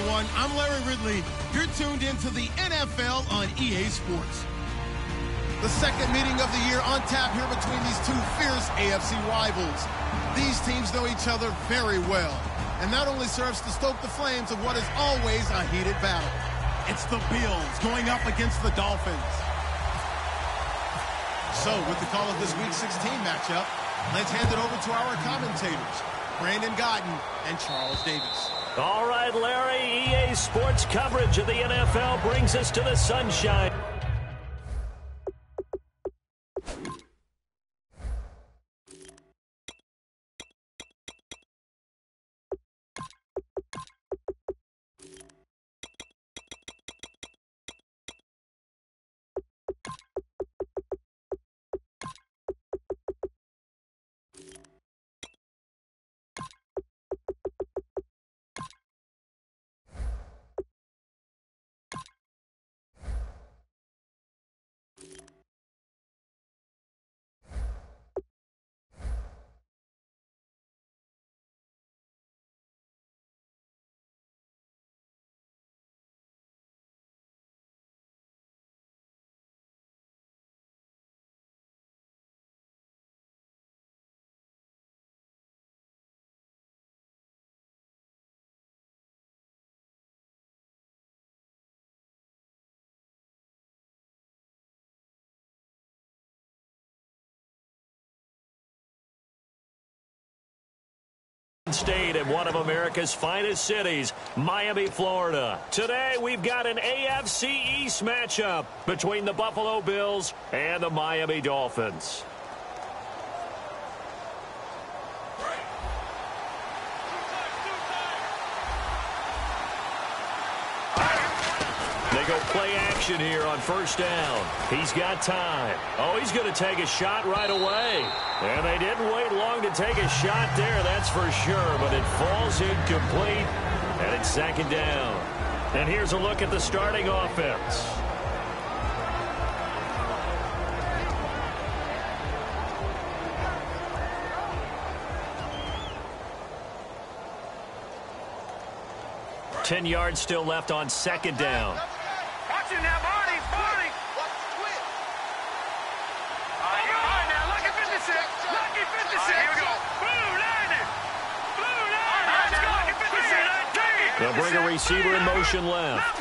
everyone. I'm Larry Ridley. You're tuned into the NFL on EA Sports. The second meeting of the year on tap here between these two fierce AFC rivals. These teams know each other very well, and that only serves to stoke the flames of what is always a heated battle. It's the Bills going up against the Dolphins. So, with the call of this Week 16 matchup, let's hand it over to our commentators, Brandon Guyton and Charles Davis. All right, Larry, EA Sports coverage of the NFL brings us to the sunshine. State in one of America's finest cities, Miami, Florida. Today, we've got an AFC East matchup between the Buffalo Bills and the Miami Dolphins. They go play action here on first down. He's got time. Oh, he's going to take a shot right away. And they didn't wait long to take a shot there, that's for sure. But it falls incomplete, and it's second down. And here's a look at the starting offense. Ten yards still left on second down. Watch it now, Barney. Now, lucky 56. Lucky 56. Here we go. Blue line it. Let's go. Lucky 56. They'll bring a receiver in motion left.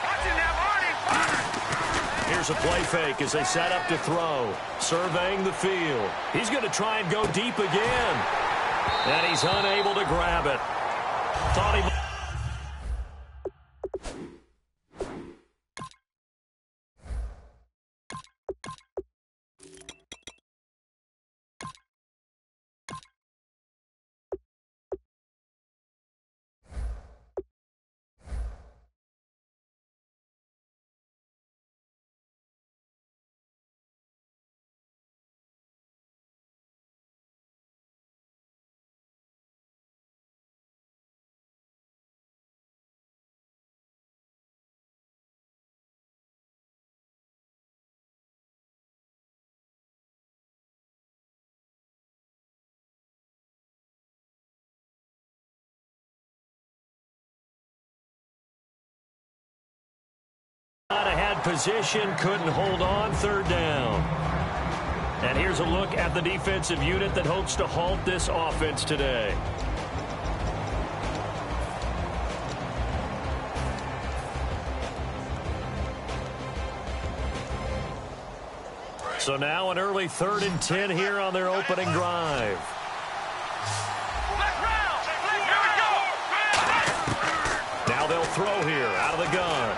Watch it now, Barney. Here's a play fake as they set up to throw. Surveying the field. He's going to try and go deep again. And he's unable to grab it. Thought he... Had position, couldn't hold on, third down. And here's a look at the defensive unit that hopes to halt this offense today. So now an early 3rd and 10 here on their opening drive. Now they'll throw here out of the gun.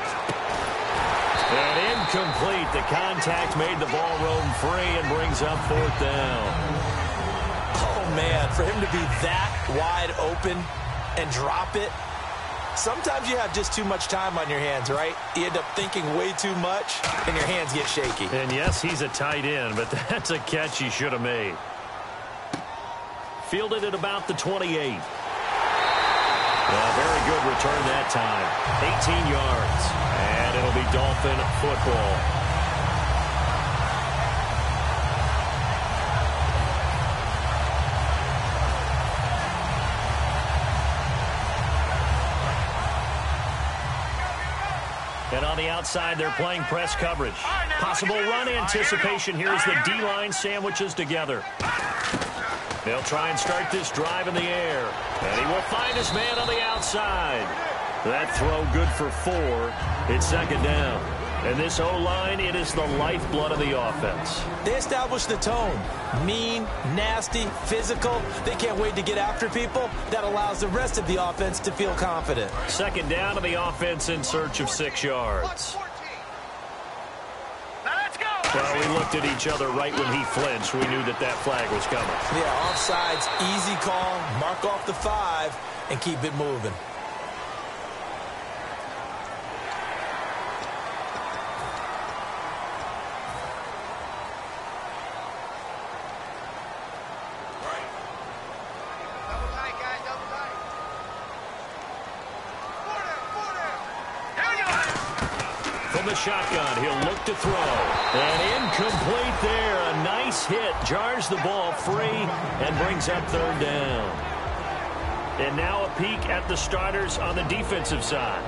And incomplete. The contact made the ball roam free and brings up 4th down. Oh, man, for him to be that wide open and drop it, sometimes you have just too much time on your hands, right? You end up thinking way too much, and your hands get shaky. And, yes, he's a tight end, but that's a catch he should have made. Fielded at about the 28. Well, very good return that time. 18 yards. And it'll be Dolphin football. And on the outside, they're playing press coverage. Possible run anticipation here as the D-line sandwiches together. They'll try and start this drive in the air. And he will find his man on the outside. That throw good for 4. It's second down. And this O-line, it is the lifeblood of the offense. They established the tone. Mean, nasty, physical. They can't wait to get after people. That allows the rest of the offense to feel confident. Second down to the offense in search of 6 yards. Now let's go. Well, we looked at each other right when he flinched. We knew that that flag was coming. Yeah, offsides, easy call. Mark off the 5 and keep it moving. From the shotgun, he'll look to throw. And incomplete there. A nice hit. Jars the ball free and brings up third down. And now a peek at the starters on the defensive side.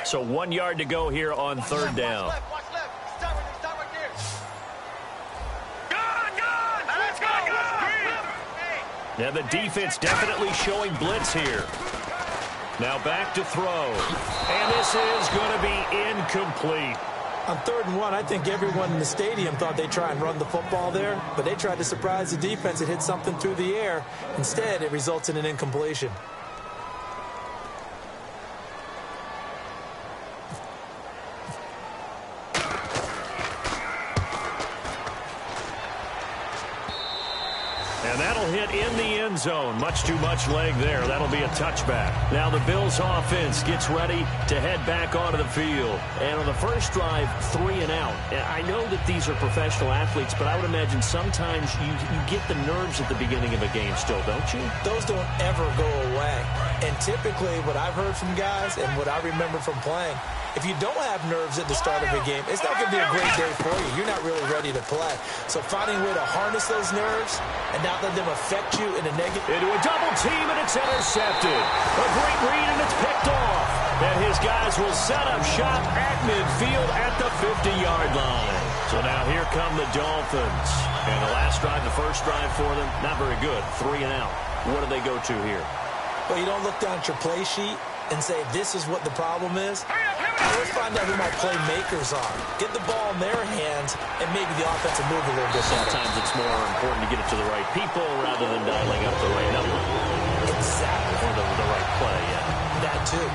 So 1 yard to go here on third down. Watch left. Stop right there. Good. Let's go. Now the defense definitely showing blitz here. Now back to throw. And this is going to be incomplete. On 3rd and 1, I think everyone in the stadium thought they'd try and run the football there, but they tried to surprise the defense and hit something through the air. Instead, it results in an incompletion. And that'll hit in the end zone. Much too much leg there. That'll be a touchback. Now the Bills offense gets ready to head back onto the field. And on the first drive, 3 and out. I know that these are professional athletes, but I would imagine sometimes you get the nerves at the beginning of a game still, don't you? Those don't ever go away. And typically what I've heard from guys and what I remember from playing, if you don't have nerves at the start of a game, it's not going to be a great day for you. You're not really ready to play. So finding a way to harness those nerves and not let them affect you in a negative. Into a double team, and it's intercepted. A great read, and it's picked off. And his guys will set up shop at midfield at the 50-yard line. So now here come the Dolphins. And the last drive, the first drive for them, not very good. 3 and out. What do they go to here? Well, you don't look down at your play sheet and say, this is what the problem is. Let's find out who my playmakers are. Get the ball in their hands, and maybe the offense will move a little bit better. Sometimes it's more important to get it to the right people rather than dialing up the right number. Exactly. Or the right play, yeah. That too.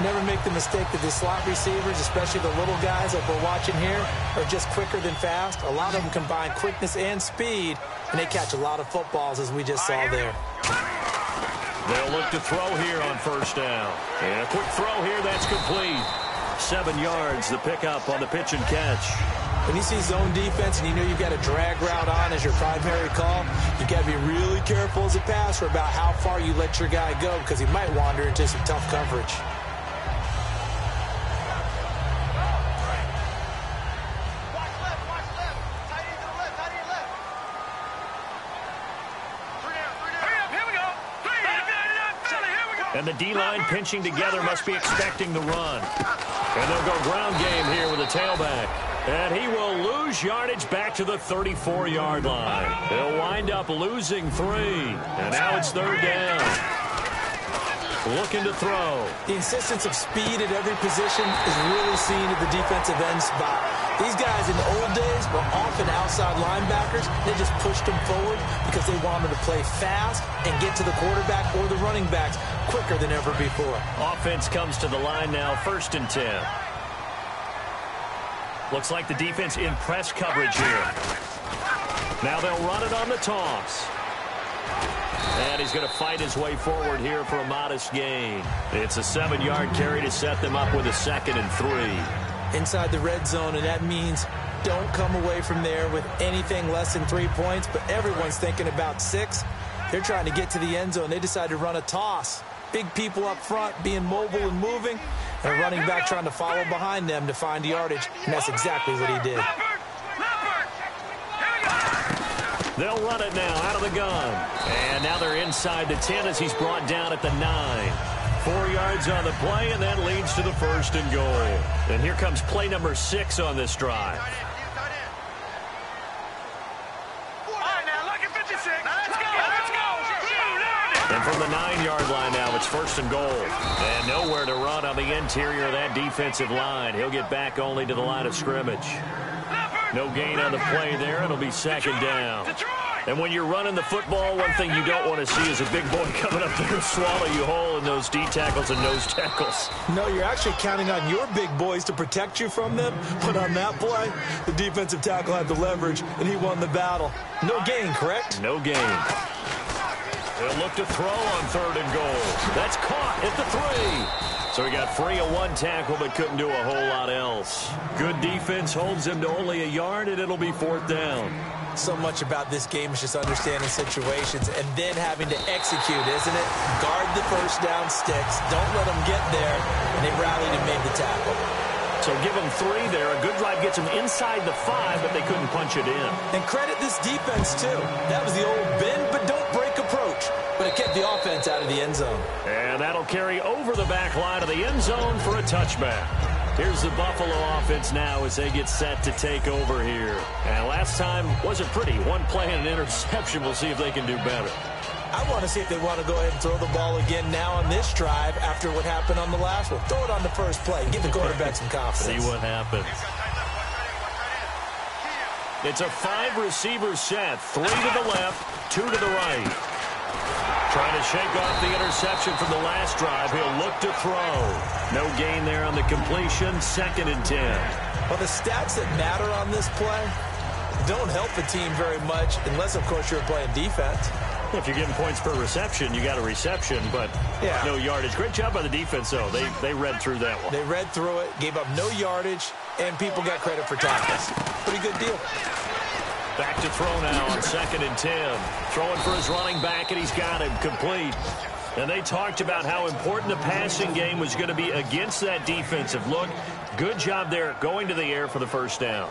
Never make the mistake that the slot receivers, especially the little guys that we're watching here, are just quicker than fast. A lot of them combine quickness and speed, and they catch a lot of footballs, as we just saw there. They'll look to throw here on first down. And a quick throw here, that's complete. 7 yards, the pickup on the pitch and catch. When you see zone defense and you know you've got a drag route on as your primary call, you've got to be really careful as a passer about how far you let your guy go because he might wander into some tough coverage. And the D-line pinching together must be expecting the run. And they'll go ground game here with a tailback. And he will lose yardage back to the 34-yard line. They'll wind up losing 3. And now it's third down. Looking to throw. The insistence of speed at every position is really seen at the defensive end spot. These guys in the old days were often outside linebackers. They just pushed them forward because they wanted to play fast and get to the quarterback or the running backs quicker than ever before. Offense comes to the line now, 1st and 10. Looks like the defense in press coverage here. Now they'll run it on the toss. And he's going to fight his way forward here for a modest gain. It's a 7-yard carry to set them up with a 2nd and 3. Inside the red zone, and that means don't come away from there with anything less than 3 points, but everyone's thinking about 6. They're trying to get to the end zone. They decide to run a toss. Big people up front being mobile and moving, and a running back trying to follow behind them to find yardage, and that's exactly what he did. They'll run it now out of the gun. And now they're inside the 10 as he's brought down at the 9. 4 yards on the play, and that leads to the 1st and goal. And here comes play number 6 on this drive. And from the 9-yard line now, it's 1st and goal. And nowhere to run on the interior of that defensive line. He'll get back only to the line of scrimmage. No gain on the play there. It'll be 2nd down. And when you're running the football, one thing you don't want to see is a big boy coming up there and swallow you whole in those D tackles and nose tackles. No, you're actually counting on your big boys to protect you from them. But on that play, the defensive tackle had the leverage, and he won the battle. No gain, correct? No gain. They'll look to throw on 3rd and goal. That's caught at the 3. So he got free of 1 tackle but couldn't do a whole lot else. Good defense holds him to only a yard, and it'll be 4th down. So much about this game is just understanding situations and then having to execute, isn't it? Guard the 1st down sticks. Don't let them get there. And they rallied and made the tackle. So give them 3 there. A good drive gets them inside the 5, but they couldn't punch it in. And credit this defense, too. That was the old bend but don't break approach. But it kept the offense out of the end zone. And that'll carry over the back line of the end zone for a touchback. Here's the Buffalo offense now as they get set to take over here. And last time wasn't pretty. 1 play and an interception. We'll see if they can do better. I want to see if they want to go ahead and throw the ball again now on this drive after what happened on the last one. Throw it on the first play. Give the quarterback some confidence. See what happens. It's a 5-receiver set. 3 to the left, 2 to the right. Trying to shake off the interception from the last drive. He'll look to throw. No gain there on the completion. 2nd and 10. Well, the stats that matter on this play don't help a team very much unless, of course, you're playing defense. If you're getting points per reception, you got a reception, but no yardage. Great job by the defense, though. They read through that one. They read through it, gave up no yardage, and people got credit for tackles. Pretty good deal. Back to throw now on 2nd and 10. Throwing for his running back, and he's got him complete. And they talked about how important the passing game was going to be against that defensive look. Good job there going to the air for the 1st down.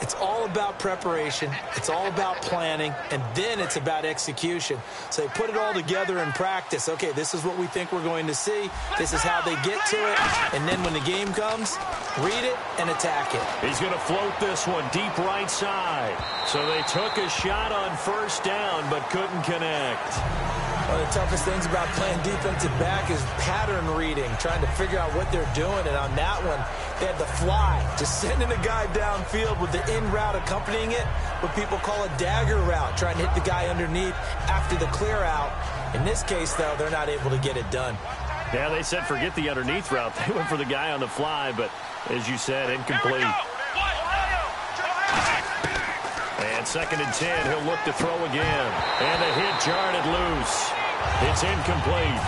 It's all about preparation. It's all about planning. And then it's about execution. So they put it all together in practice. Okay, this is what we think we're going to see. This is how they get to it. And then when the game comes, read it and attack it. He's going to float this one deep right side. So they took a shot on 1st down but couldn't connect. One of the toughest things about playing defensive back is pattern reading, trying to figure out what they're doing. And on that one, they had the fly, just sending a guy downfield with the in route accompanying it, what people call a dagger route, trying to hit the guy underneath after the clear out. In this case, though, they're not able to get it done. Yeah, they said forget the underneath route. They went for the guy on the fly, but as you said, incomplete. And 2nd and 10, he'll look to throw again. And the hit jarred loose. It's incomplete.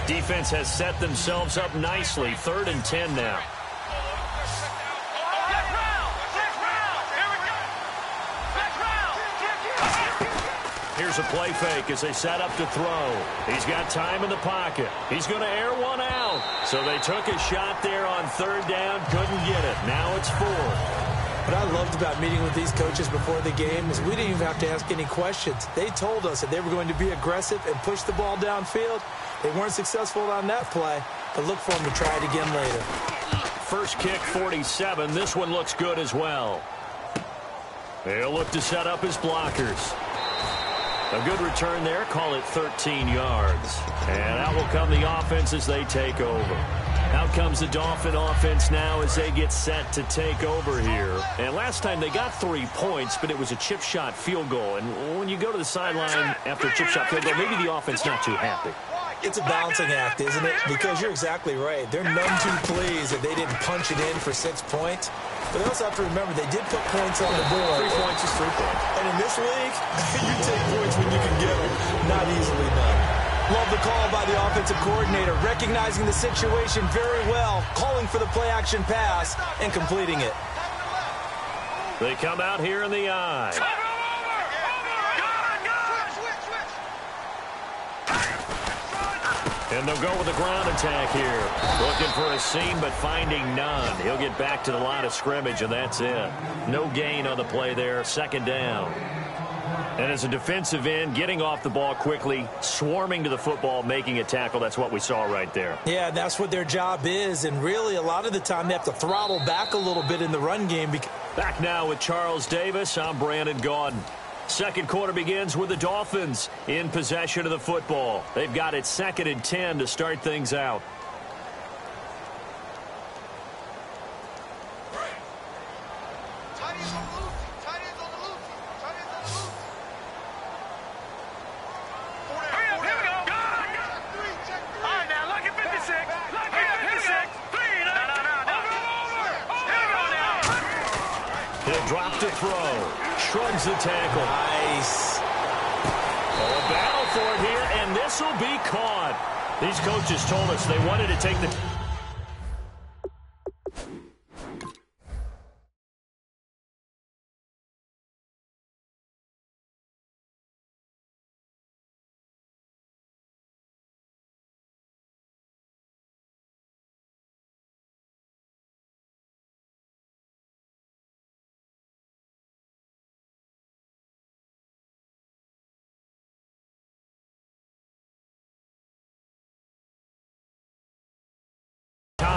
Defense has set themselves up nicely. 3rd and 10 now. Here's a play fake as they set up to throw. He's got time in the pocket. He's going to air one out. So they took a shot there on 3rd down. Couldn't get it. Now it's 4th. What I loved about meeting with these coaches before the game is we didn't even have to ask any questions. They told us that they were going to be aggressive and push the ball downfield. They weren't successful on that play, but look for them to try it again later. First kick, 47. This one looks good as well. They'll look to set up his blockers. A good return there. Call it 13 yards. And out will come the offense as they take over. Out comes the Dolphin offense now as they get set to take over here. And last time they got 3 points, but it was a chip shot field goal. And when you go to the sideline after a chip shot field goal, maybe the offense not too happy. It's a balancing act, isn't it? Because you're exactly right. They're none too pleased that they didn't punch it in for 6 points. But they also have to remember they did put points on the board. 3 points is 3 points. And in this league, you take points when you can get them. Not easily done. Love the call by the offensive coordinator, recognizing the situation very well, calling for the play-action pass, and completing it. They come out here in the eye. And they'll go with the ground attack here. Looking for a seam, but finding none. He'll get back to the line of scrimmage, and that's it. No gain on the play there. 2nd down. And as a defensive end, getting off the ball quickly, swarming to the football, making a tackle, that's what we saw right there. Yeah, that's what their job is. And really, a lot of the time, they have to throttle back a little bit in the run game. Back now with Charles Davis. I'm Brandon Gaudin. Second quarter begins with the Dolphins in possession of the football. They've got it 2nd and 10 to start things out. He'll drop to throw. Shrugs the tackle. Nice. Oh, a battle for it here, and this will be caught. These coaches told us they wanted to take the...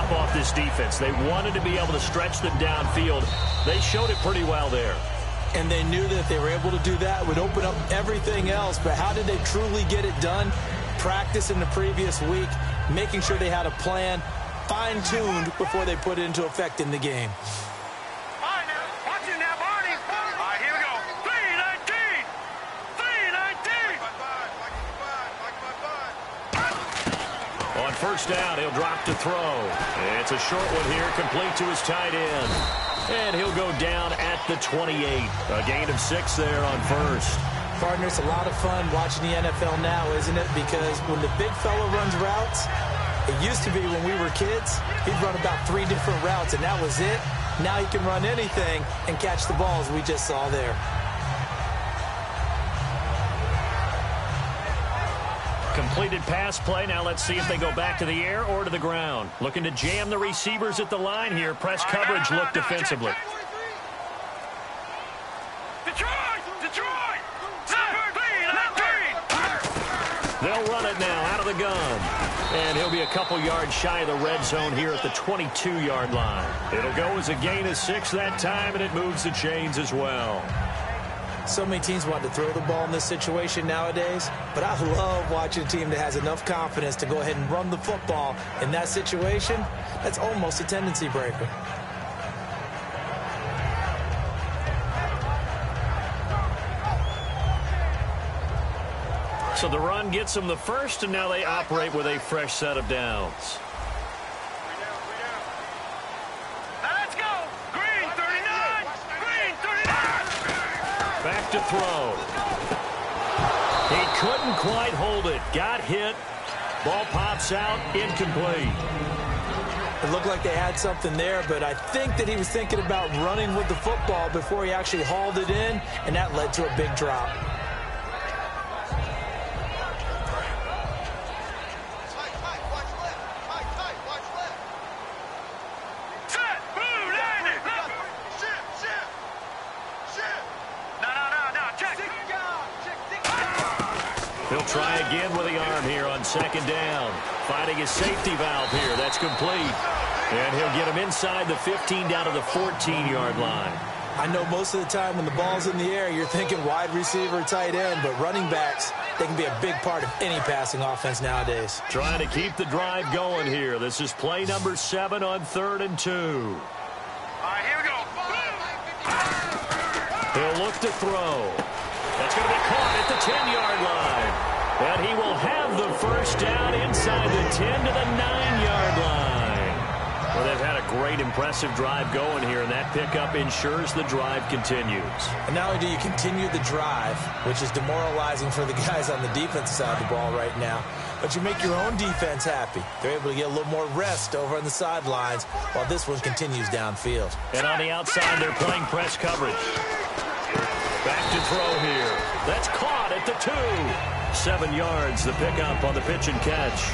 off this defense. They wanted to be able to stretch them downfield. They showed it pretty well there. And they knew that if they were able to do that, it would open up everything else. But how did they truly get it done? Practice in the previous week, making sure they had a plan, fine-tuned before they put it into effect in the game. On first down, he'll drop to throw. It's a short one here, complete to his tight end. And he'll go down at the 28. A gain of 6 there on first. Partner, it's a lot of fun watching the NFL now, isn't it? Because when the big fella runs routes, it used to be when we were kids, he'd run about 3 different routes, and that was it. Now he can run anything and catch the balls we just saw there. Completed pass play. Now let's see if they go back to the air or to the ground. Looking to jam the receivers at the line here. Press coverage look defensively. They'll run it now out of the gun. And he'll be a couple yards shy of the red zone here at the 22-yard line. It'll go as a gain of 6 that time, and it moves the chains as well. So many teams want to throw the ball in this situation nowadays, but I love watching a team that has enough confidence to go ahead and run the football. In that situation, that's almost a tendency breaker. So the run gets them the first, and now they operate with a fresh set of downs. Back to throw. He couldn't quite hold it. Got hit. Ball pops out. Incomplete. It looked like they had something there, but I think that he was thinking about running with the football before he actually hauled it in, and that led to a big drop. He'll try again with the arm here on second down. Finding his safety valve here. That's complete. And he'll get him inside the 15 down to the 14-yard line. I know most of the time when the ball's in the air, you're thinking wide receiver, tight end, but running backs, they can be a big part of any passing offense nowadays. Trying to keep the drive going here. This is play number 7 on 3rd and 2. All right, here we go. He'll look to throw. That's going to be caught at the 10-yard line. And he will have the first down inside the 10 to the 9-yard line. Well, they've had a great, impressive drive going here, and that pickup ensures the drive continues. And not only do you continue the drive, which is demoralizing for the guys on the defensive side of the ball right now, but you make your own defense happy. They're able to get a little more rest over on the sidelines while this one continues downfield. And on the outside, they're playing press coverage. Back to throw here. That's caught at the 2. 7 yards, the pickup on the pitch and catch.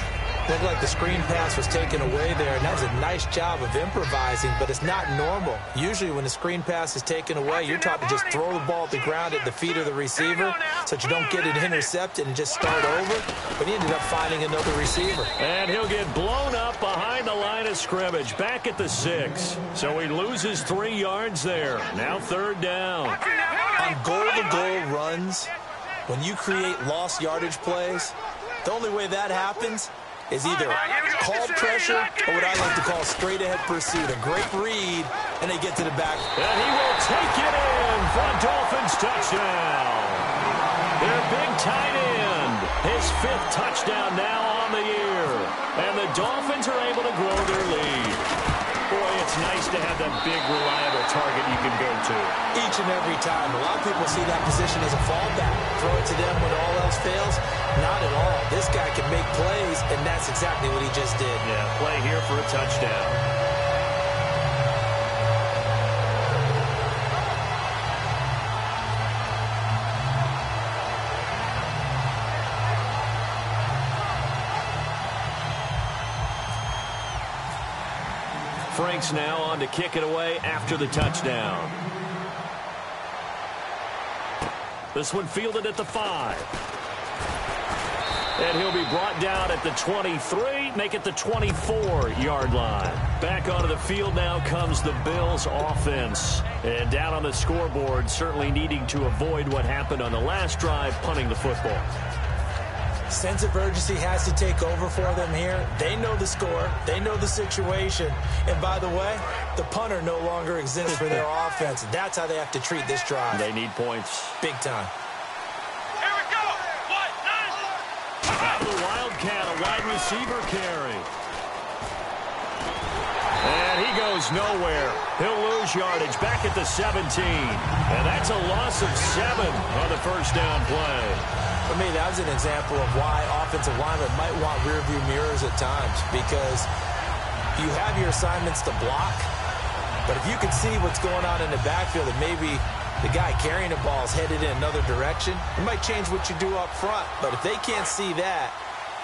Looked like the screen pass was taken away there, and that was a nice job of improvising, but it's not normal. Usually when the screen pass is taken away, you're taught to just throw the ball at the ground at the feet of the receiver so that you don't get it intercepted and just start over. But he ended up finding another receiver. And he'll get blown up behind the line of scrimmage, back at the 6. So he loses 3 yards there. Now 3rd down. On goal-to-goal runs, when you create lost yardage plays, the only way that happens is either called pressure or what I like to call straight-ahead pursuit. A great read, and they get to the back. And he will take it in for a Dolphins touchdown. Their big tight end, his 5th touchdown now on the year. And the Dolphins are able to grow their lead. Boy, it's nice to have that big, reliable target you can go to. Each and every time. A lot of people see that position as a fallback. Throw it to them when all else fails. Not at all. This guy can make plays, and that's exactly what he just did. Yeah, play here for a touchdown. Frank's now on to kick it away after the touchdown. This one fielded at the 5. And he'll be brought down at the 23, make it the 24-yard line. Back onto the field now comes the Bills offense. And down on the scoreboard, certainly needing to avoid what happened on the last drive, punting the football. Sense of urgency has to take over for them here. They know the score. They know the situation. And by the way, the punter no longer exists for their offense. That's how they have to treat this drive. They need points. Big time. Here we go. Out of the Wildcat, a wide receiver carry. And he goes nowhere. He'll lose yardage back at the 17. And that's a loss of 7 on the first down play. For me, that was an example of why offensive linemen might want rearview mirrors at times, because you have your assignments to block, but if you can see what's going on in the backfield and maybe the guy carrying the ball is headed in another direction, it might change what you do up front. But if they can't see that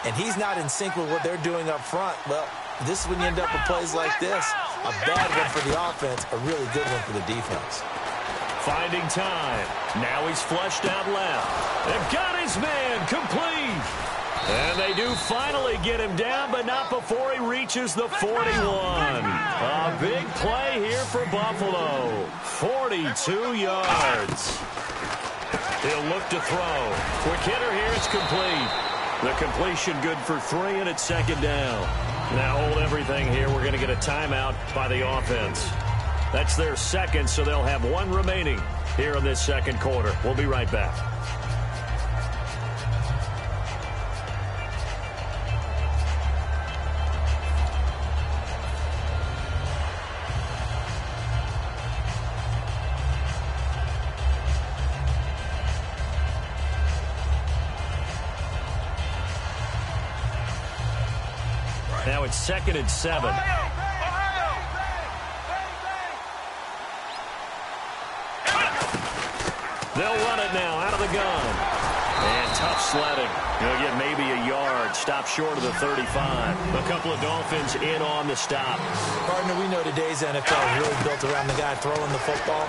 and he's not in sync with what they're doing up front, well, this is when you end up with plays like this. A bad one for the offense, a really good one for the defense. Finding time. Now he's flushed out left. They've got his man complete. And they do finally get him down, but not before he reaches the 41. A big play here for Buffalo. 42 yards. He'll look to throw. Quick hitter here, it's complete. The completion good for 3, and it's 2nd down. Now hold everything here. We're going to get a timeout by the offense. That's their 2nd, so they'll have 1 remaining here in this 2nd quarter. We'll be right back. Now it's 2nd and 7. They'll run it now out of the gun. And tough sledding. He'll get maybe a yard. Stop short of the 35. A couple of Dolphins in on the stop. Partner, we know today's NFL is really built around the guy throwing the football.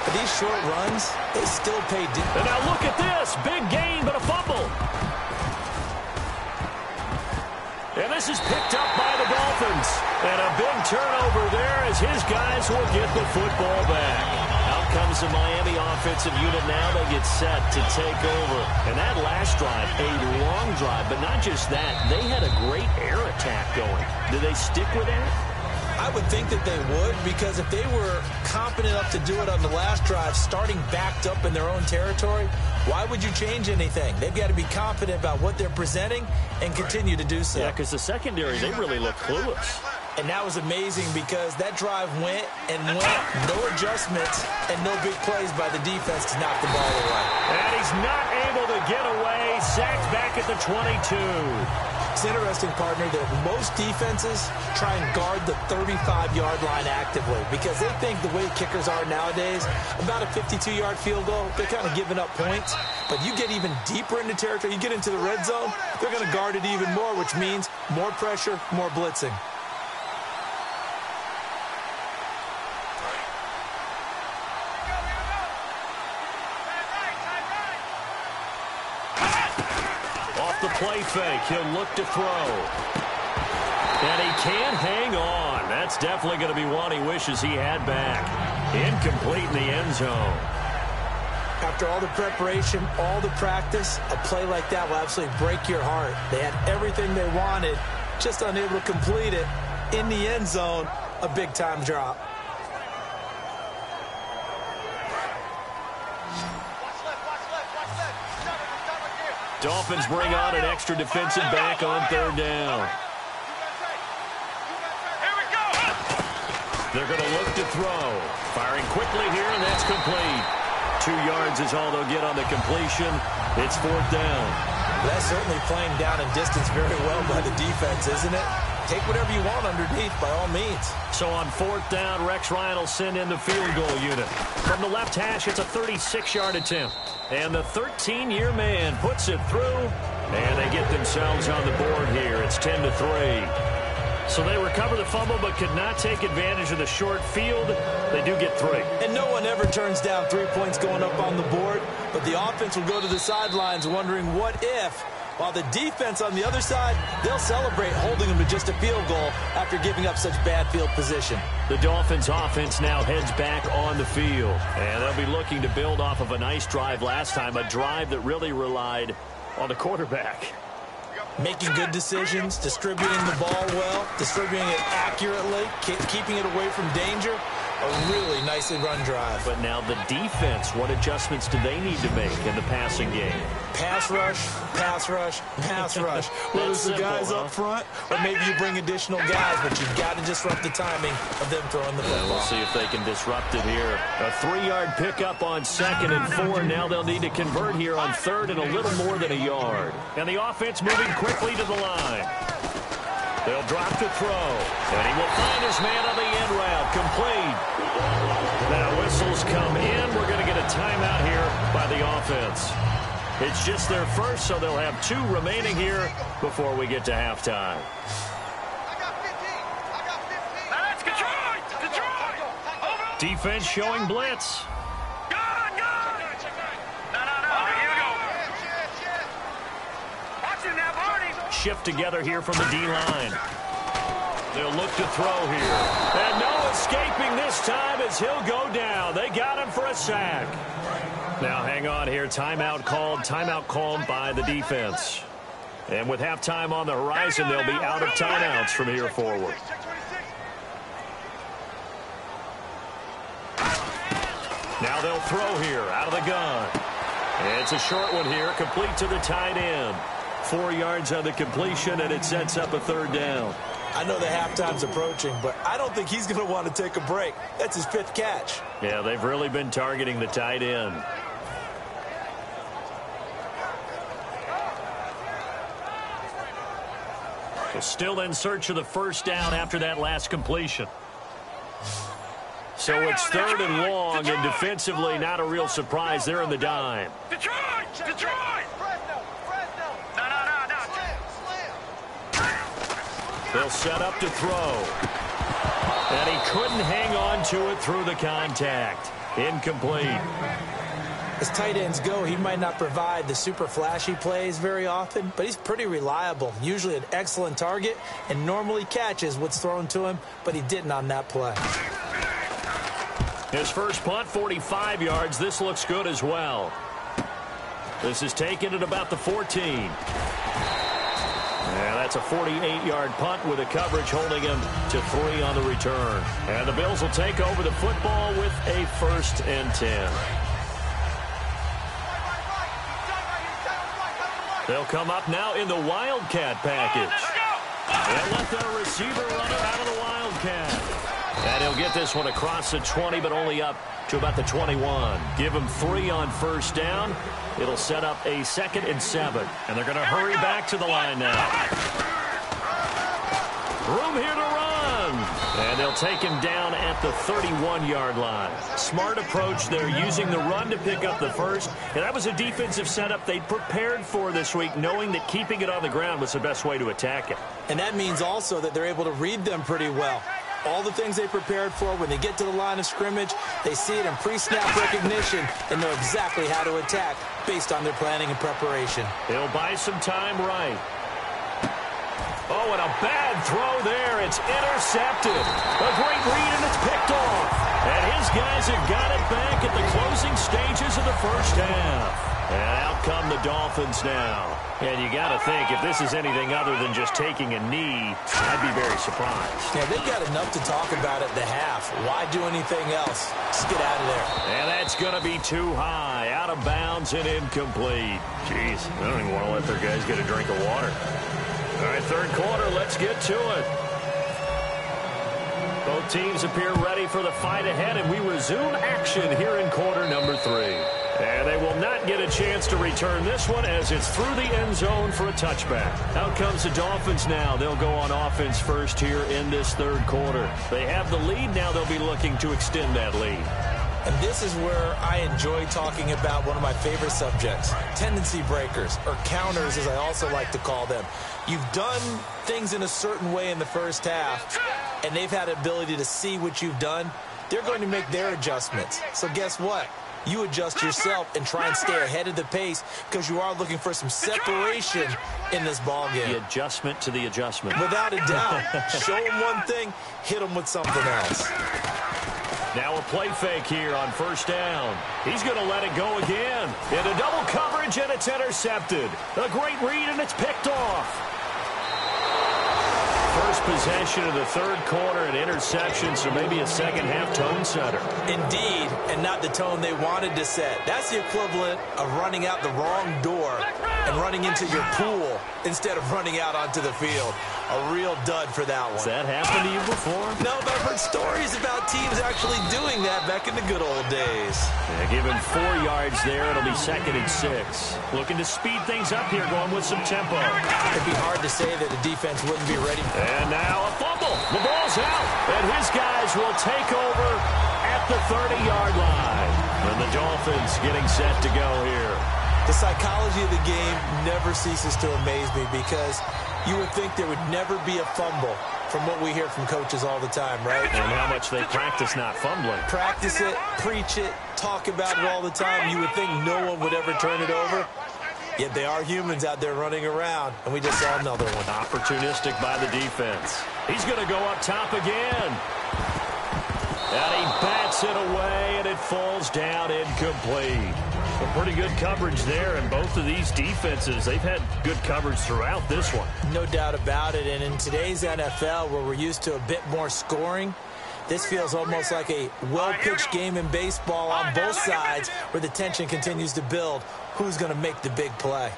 But these short runs, they still pay dividends. And now look at this. Big gain, but a fumble. And this is picked up by the Dolphins. And a big turnover there as his guys will get the football back. Out comes the Miami offensive unit now. They get set to take over. And that last drive, a long drive, but not just that. They had a great air attack going. Do they stick with that? I would think that they would, because if they were confident enough to do it on the last drive, starting backed up in their own territory, Why would you change anything? They've got to be confident about what they're presenting and continue to do so. Yeah, because the secondary, they really look clueless. And that was amazing because that drive went and went, no adjustments and no big plays by the defense to knock the ball away. And he's not able to get away, sacked back at the 22. It's interesting, partner, that most defenses try and guard the 35-yard line actively because they think the way kickers are nowadays, about a 52-yard field goal, they're kind of giving up points. But you get even deeper into territory, you get into the red zone, they're going to guard it even more, which means more pressure, more blitzing. The play fake. He'll look to throw. And he can't hang on. That's definitely going to be one he wishes he had back. Incomplete in the end zone. After all the preparation, all the practice, a play like that will absolutely break your heart. They had everything they wanted, just unable to complete it. In the end zone, a big-time drop. Dolphins bring on an extra defensive back on third down. Here we go. They're going to look to throw. Firing quickly here, and that's complete. 2 yards is all they'll get on the completion. It's fourth down. That's certainly playing down and distance very well by the defense, isn't it? Take whatever you want underneath, by all means. So on fourth down, Rex Ryan will send in the field goal unit. From the left hash, it's a 36-yard attempt. And the 13-year man puts it through, and they get themselves on the board here. It's 10-3. So they recover the fumble but could not take advantage of the short field. They do get 3. And no one ever turns down 3 points going up on the board, but the offense will go to the sidelines wondering what if, while the defense on the other side, they'll celebrate holding them to just a field goal after giving up such bad field position. The Dolphins offense now heads back on the field, and they'll be looking to build off of a nice drive last time, a drive that really relied on the quarterback. Making good decisions, distributing the ball well, distributing it accurately, keeping it away from danger. A really nicely run drive. But now the defense, what adjustments do they need to make in the passing game? Pass rush, pass rush, pass rush. Whether it's the guys up front or maybe you bring additional guys, but you've got to disrupt the timing of them throwing the football. We'll see if they can disrupt it here. A 3-yard pickup on 2nd and 4. Now they'll need to convert here on 3rd and a little more than a yard. And the offense moving quickly to the line. They'll drop to throw, and he will find his man on the end route, complete. Now whistles come in. We're going to get a timeout here by the offense. It's just their first, so they'll have 2 remaining here before we get to halftime. That's Detroit! Detroit! Over! Defense showing blitz. Good, good! No, here we go. Watch him now, Barney! Shift together here from the D-line. They'll look to throw here. And no escaping this time as he'll go down. They got him for a sack. Now hang on here. Timeout called by the defense. And with halftime on the horizon, they'll be out of timeouts from here forward. Now they'll throw here out of the gun. And it's a short one here, complete to the tight end. 4 yards on the completion, and it sets up a 3rd down. I know the halftime's approaching, but I don't think he's going to want to take a break. That's his 5th catch. Yeah, they've really been targeting the tight end. So still in search of the 1st down after that last completion. So it's 3rd and long, and defensively not a real surprise. They're in the dime. Detroit! Detroit! They'll set up to throw. And he couldn't hang on to it through the contact. Incomplete. As tight ends go, he might not provide the super flashy plays very often, but he's pretty reliable. Usually an excellent target and normally catches what's thrown to him, but he didn't on that play. His first punt, 45 yards. This looks good as well. This is taken at about the 14. And that's a 48-yard punt with a coverage holding him to 3 on the return. And the Bills will take over the football with a 1st and 10. They'll come up now in the Wildcat package. They'll let their receiver run it out of the Wildcat. And he'll get this one across the 20, but only up to about the 21. Give him 3 on first down. It'll set up a 2nd and 7. And they're going to hurry back to the line now. Room here to run. And they'll take him down at the 31-yard line. Smart approach there, using the run to pick up the first. And that was a defensive setup they prepared for this week, knowing that keeping it on the ground was the best way to attack it. And that means also that they're able to read them pretty well. All the things they prepared for, when they get to the line of scrimmage, they see it in pre-snap recognition and know exactly how to attack based on their planning and preparation. He'll buy some time right. Oh, and a bad throw there. It's intercepted. A great read, and it's picked off. And his guys have got it back at the closing stages of the first half. And out come the Dolphins now. And you got to think, if this is anything other than just taking a knee, I'd be very surprised. Yeah, they've got enough to talk about at the half. Why do anything else? Just get out of there. And that's going to be too high. Out of bounds and incomplete. Jeez, I don't even want to let their guys get a drink of water. All right, third quarter, let's get to it. Both teams appear ready for the fight ahead, and we resume action here in quarter number 3. And they will not get a chance to return this one as it's through the end zone for a touchback. Out comes the Dolphins now. They'll go on offense first here in this third quarter. They have the lead. Now they'll be looking to extend that lead. And this is where I enjoy talking about one of my favorite subjects, tendency breakers, or counters as I also like to call them. You've done things in a certain way in the first half, and they've had the ability to see what you've done. They're going to make their adjustments. So guess what? You adjust yourself and try and stay ahead of the pace because you are looking for some separation in this ball game. The adjustment to the adjustment. Without a doubt. Show them one thing, hit them with something else. Now a play fake here on first down. He's going to let it go again. Into double coverage, and it's intercepted. A great read, and it's picked off. First possession of the third quarter, an interception, so maybe a second-half tone setter. Indeed, and not the tone they wanted to set. That's the equivalent of running out the wrong door and running into your pool instead of running out onto the field. A real dud for that one. Has that happened to you before? No, but I've heard stories about teams actually doing that back in the good old days. Yeah, give him 4 yards there. It'll be 2nd and 6. Looking to speed things up here, going with some tempo. It'd be hard to say that the defense wouldn't be ready. And now a fumble. The ball's out. And his guys will take over at the 30-yard line. And the Dolphins getting set to go here. The psychology of the game never ceases to amaze me because you would think there would never be a fumble from what we hear from coaches all the time, right? And how much they practice not fumbling. Practice it, preach it, talk about it all the time. You would think no one would ever turn it over. Yet they are humans out there running around, and we just saw another one. Opportunistic by the defense. He's going to go up top again. And he bats it away, and it falls down incomplete. Some pretty good coverage there, and both of these defenses, they've had good coverage throughout this one. No doubt about it, and in today's NFL, where we're used to a bit more scoring, this feels almost like a well-pitched game in baseball on both sides where the tension continues to build. Who's going to make the big play?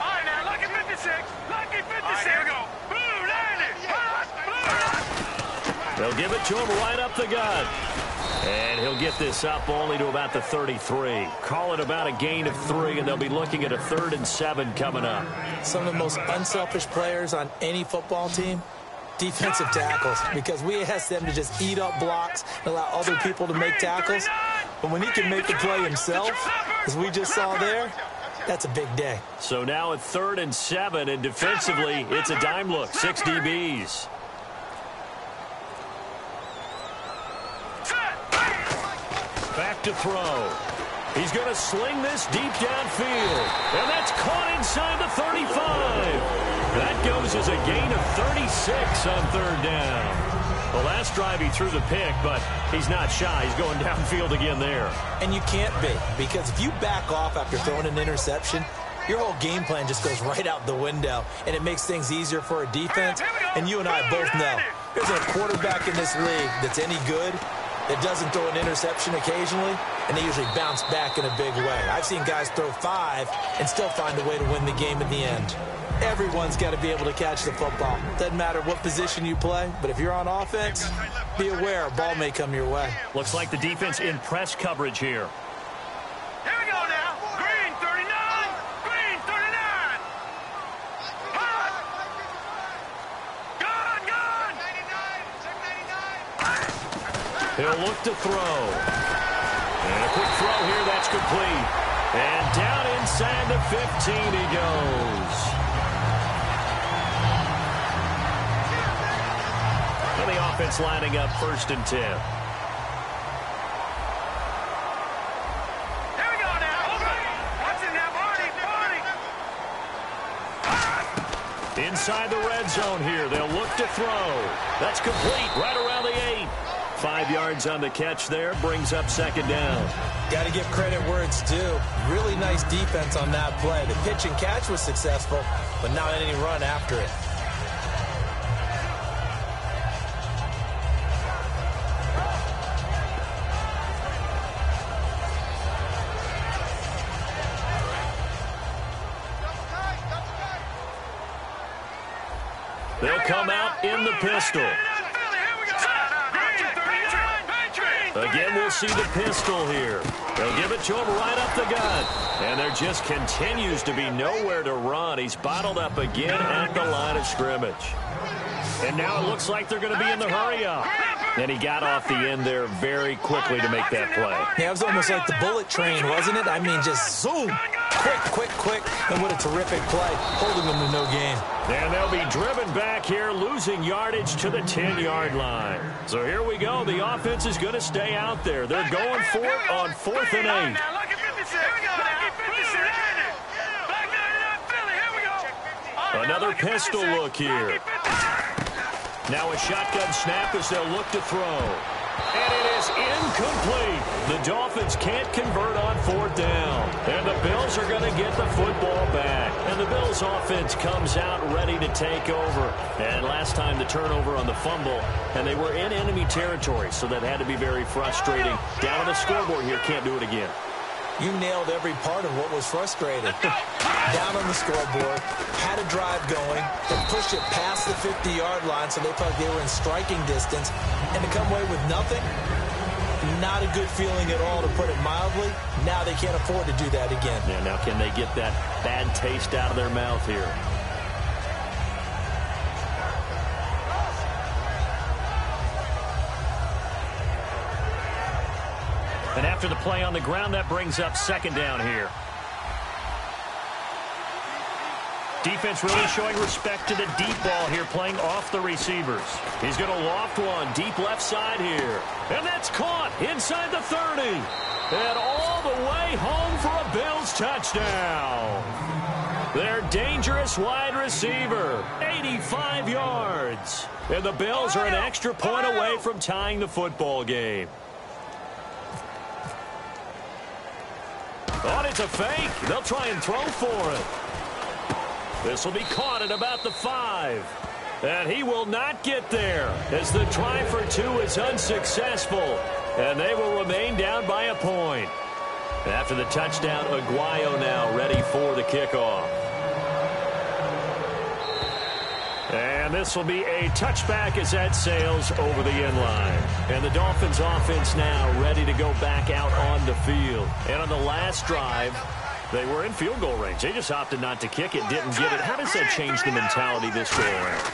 All right, now, lucky 56. Lucky 56. All right, here we go. Blue 90. They'll give it to him right up the gut. And he'll get this up only to about the 33. Call it about a gain of 3, and they'll be looking at a 3rd and 7 coming up. Some of the most unselfish players on any football team, defensive tackles, because we ask them to just eat up blocks and allow other people to make tackles. But when he can make the play himself, as we just saw there, that's a big day. So now at 3rd and 7, and defensively, it's a dime look, 6 DBs. Back to throw. He's going to sling this deep downfield. And that's caught inside the 35. That goes as a gain of 36 on 3rd down. The last drive he threw the pick, but he's not shy. He's going downfield again there. And you can't be, because if you back off after throwing an interception, your whole game plan just goes right out the window, and it makes things easier for a defense. And you and I both know there's a quarterback in this league that's any good. that doesn't throw an interception occasionally, and they usually bounce back in a big way. I've seen guys throw 5 and still find a way to win the game in the end. Everyone's got to be able to catch the football. Doesn't matter what position you play, but if you're on offense, be aware a ball may come your way. Looks like the defense in press coverage here. Here we go now. Green 39. Green 39. Hot. Gone. 99. He'll look to throw. And a quick throw here, that's complete. And down inside the 15 he goes. And the offense lining up 1st and 10. Here we go now. What's in that party? Inside the red zone here. They'll look to throw. That's complete right around the 8. 5 yards on the catch there. Brings up 2nd down. Got to give credit where it's due. Really nice defense on that play. The pitch and catch was successful, but not any run after it. They'll come out in the pistol. Again, we'll see the pistol here. They'll give it to him right up the gut. And there just continues to be nowhere to run. He's bottled up again at the line of scrimmage. And now it looks like they're going to be in the hurry-up. And he got off the end there very quickly to make that play. Yeah, it was almost like the bullet train, wasn't it? I mean, just zoom. Quick. And what a terrific play, holding them to no gain. And they'll be driven back here, losing yardage to the 10-yard line. So here we go. The offense is going to stay out there. They're going for it on 4th and 8. Another pistol look here. Now a shotgun snap as they'll look to throw. And it is incomplete. The Dolphins can't convert on 4th down. And the Bills are going to get the football back. And the Bills offense comes out ready to take over. And last time the turnover on the fumble, and they were in enemy territory, so that had to be very frustrating. Down on the scoreboard here, can't do it again. You nailed every part of what was frustrating. Down on the scoreboard, had a drive going, they pushed it past the 50-yard line, so they felt like they were in striking distance, and to come away with nothing, not a good feeling at all, to put it mildly. Now they can't afford to do that again. Yeah, now can they get that bad taste out of their mouth here? And after the play on the ground, that brings up 2nd down here. Defense really showing respect to the deep ball here, playing off the receivers. He's going to loft one deep left side here. And that's caught inside the 30. And all the way home for a Bills touchdown. Their dangerous wide receiver, 85 yards. And the Bills are an extra point away from tying the football game. Oh, it's a fake. They'll try and throw for it. This will be caught at about the 5. And he will not get there as the try for 2 is unsuccessful. And they will remain down by a point. After the touchdown, Aguayo now ready for the kickoff. And this will be a touchback as that sails over the end line. And the Dolphins offense now ready to go back out on the field. And on the last drive, they were in field goal range. They just opted not to kick it, didn't get it. How does that change the mentality this go around?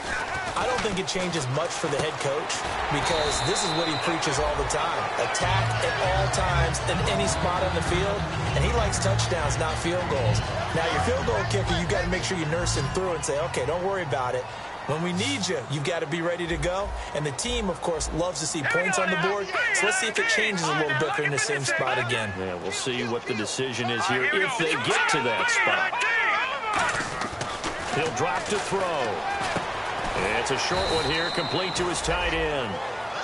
I don't think it changes much for the head coach, because this is what he preaches all the time. Attack at all times in any spot on the field, and he likes touchdowns, not field goals. Now, your field goal kicker, you've got to make sure you nurse him through and say, okay, don't worry about it. When we need you, you've got to be ready to go. And the team, of course, loves to see points on the board. So let's see if it changes a little bit if they're in the same spot again. Yeah, we'll see what the decision is here if they get to that spot. He'll drop to throw. It's a short one here, complete to his tight end.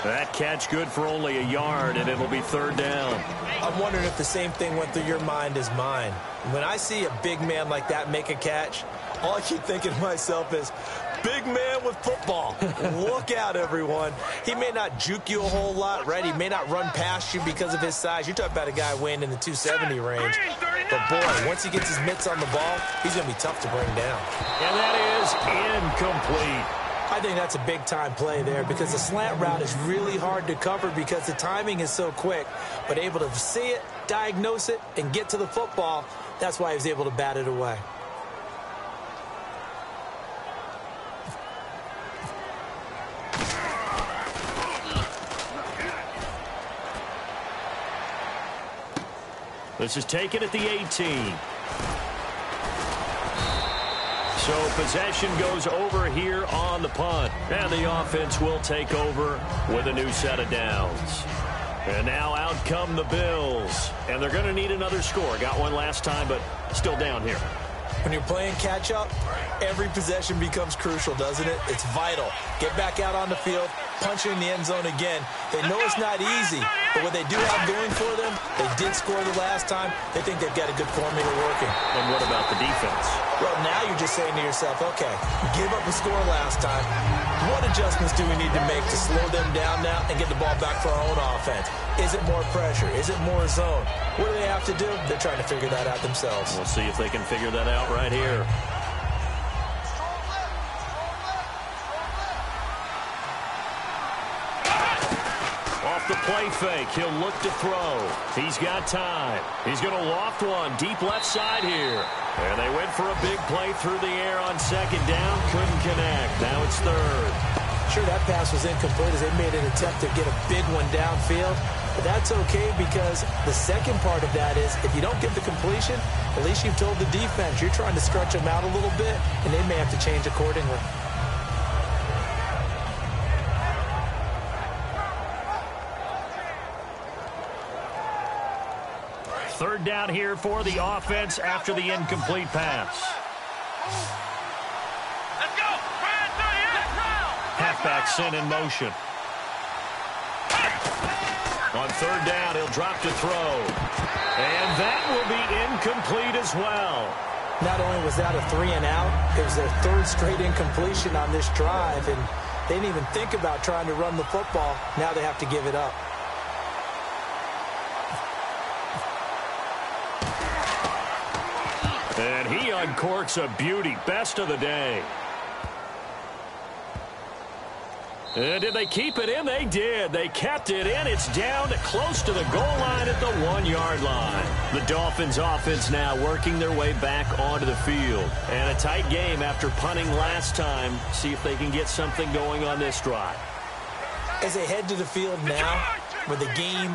That catch good for only a yard, and it'll be 3rd down. I'm wondering if the same thing went through your mind as mine. When I see a big man like that make a catch, all I keep thinking to myself is, Big man with football. Look out, everyone. He may not juke you a whole lot, right? He may not run past you because of his size. You're talking about a guy weighing in the 270 range. But, boy, once he gets his mitts on the ball, he's going to be tough to bring down. And that is incomplete. I think that's a big-time play there because the slant route is really hard to cover because the timing is so quick. But able to see it, diagnose it, and get to the football, that's why he was able to bat it away. This is taken at the 18. So possession goes over here on the punt. And the offense will take over with a new set of downs. And now out come the Bills. And they're going to need another score. Got one last time, but still down here. When you're playing catch-up, every possession becomes crucial, doesn't it? It's vital. Get back out on the field, punch in the end zone again. They know it's not easy, but what they do have going for them, they did score the last time. They think they've got a good formula working. And what about the defense? Well, now you're just saying to yourself, okay, give up a score last time. What adjustments do we need to make to slow them down now and get the ball back for our own offense? Is it more pressure? Is it more zone? What do they have to do? They're trying to figure that out themselves. We'll see if they can figure that out right here. Off the play fake, he'll look to throw. He's got time. He's going to loft one deep left side here. And they went for a big play through the air on second down. Couldn't connect. Now it's third. Sure, that pass was incomplete as they made an attempt to get a big one downfield. But that's okay because the second part of that is if you don't get the completion, at least you've told the defense you're trying to stretch them out a little bit, and they may have to change accordingly. Third down here for the offense after the incomplete pass. Let's go. Halfback sent in motion. On third down, he'll drop to throw. And that will be incomplete as well. Not only was that a 3-and-out, it was their third straight incompletion on this drive, and they didn't even think about trying to run the football. Now they have to give it up. And he uncorks a beauty. Best of the day. And did they keep it in? They did. They kept it in. It's down close to the goal line at the 1-yard line. The Dolphins offense now working their way back onto the field. And a tight game after punting last time. See if they can get something going on this drive. As they head to the field now, with the game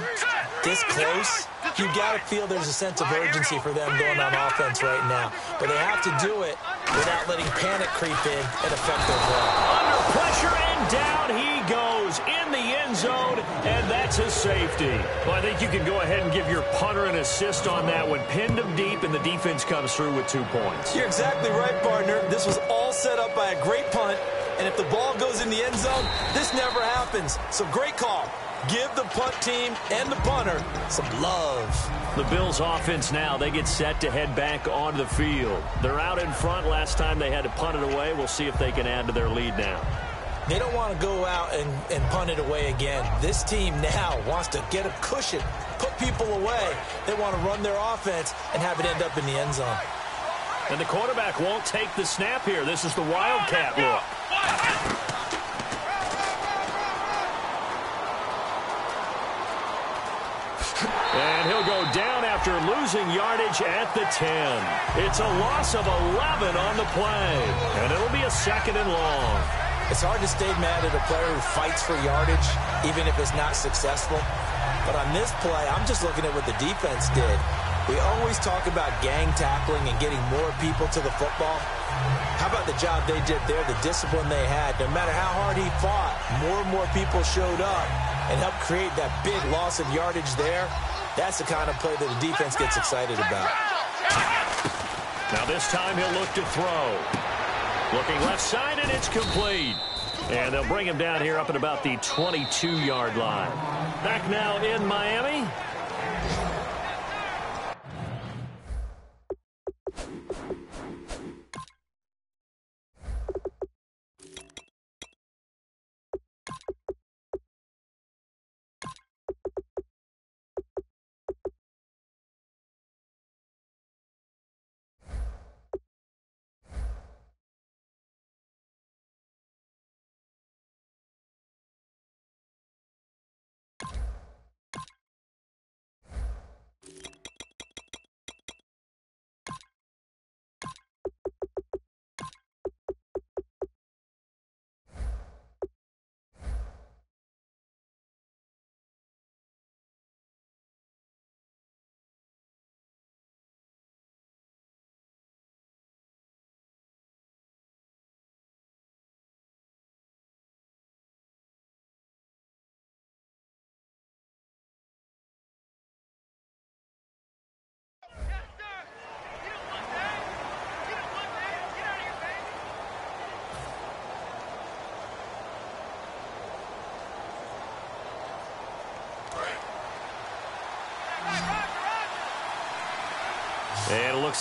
this close, you got to feel there's a sense of urgency for them going on offense right now. But they have to do it without letting panic creep in and affect their play. Under pressure, and down he goes in the end zone, and that's a safety. Well, I think you can go ahead and give your punter an assist on that one. Pinned him deep, and the defense comes through with 2 points. You're exactly right, partner. This was all set up by a great punt, and if the ball goes in the end zone, this never happens. So great call. Give the punt team and the punter some love. The Bills offense now, they get set to head back onto the field. They're out in front. Last time they had to punt it away. We'll see if they can add to their lead now. They don't want to go out and punt it away again. This team now wants to get a cushion, put people away. They want to run their offense and have it end up in the end zone. And the quarterback won't take the snap here. This is the Wildcat look. And he'll go down after losing yardage at the 10. It's a loss of 11 on the play. And it'll be a 2nd and long. It's hard to stay mad at a player who fights for yardage, even if it's not successful. But on this play, I'm just looking at what the defense did. We always talk about gang tackling and getting more people to the football. How about the job they did there, the discipline they had? No matter how hard he fought, more and more people showed up and helped create that big loss of yardage there. That's the kind of play that the defense gets excited about. Now this time he'll look to throw. Looking left side, and it's complete. And they'll bring him down here up at about the 22-yard line. Back now in Miami.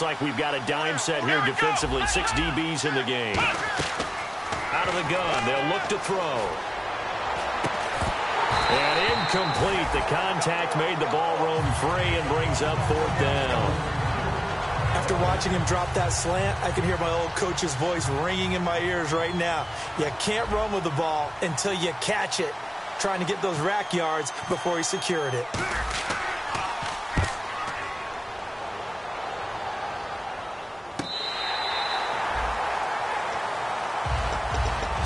Looks like we've got a dime set here defensively. 6 DBs in the game. Out of the gun, they'll look to throw. And incomplete. The contact made the ball roam free and brings up 4th down. After watching him drop that slant, I can hear my old coach's voice ringing in my ears right now. You can't run with the ball until you catch it. Trying to get those rack yards before he secured it.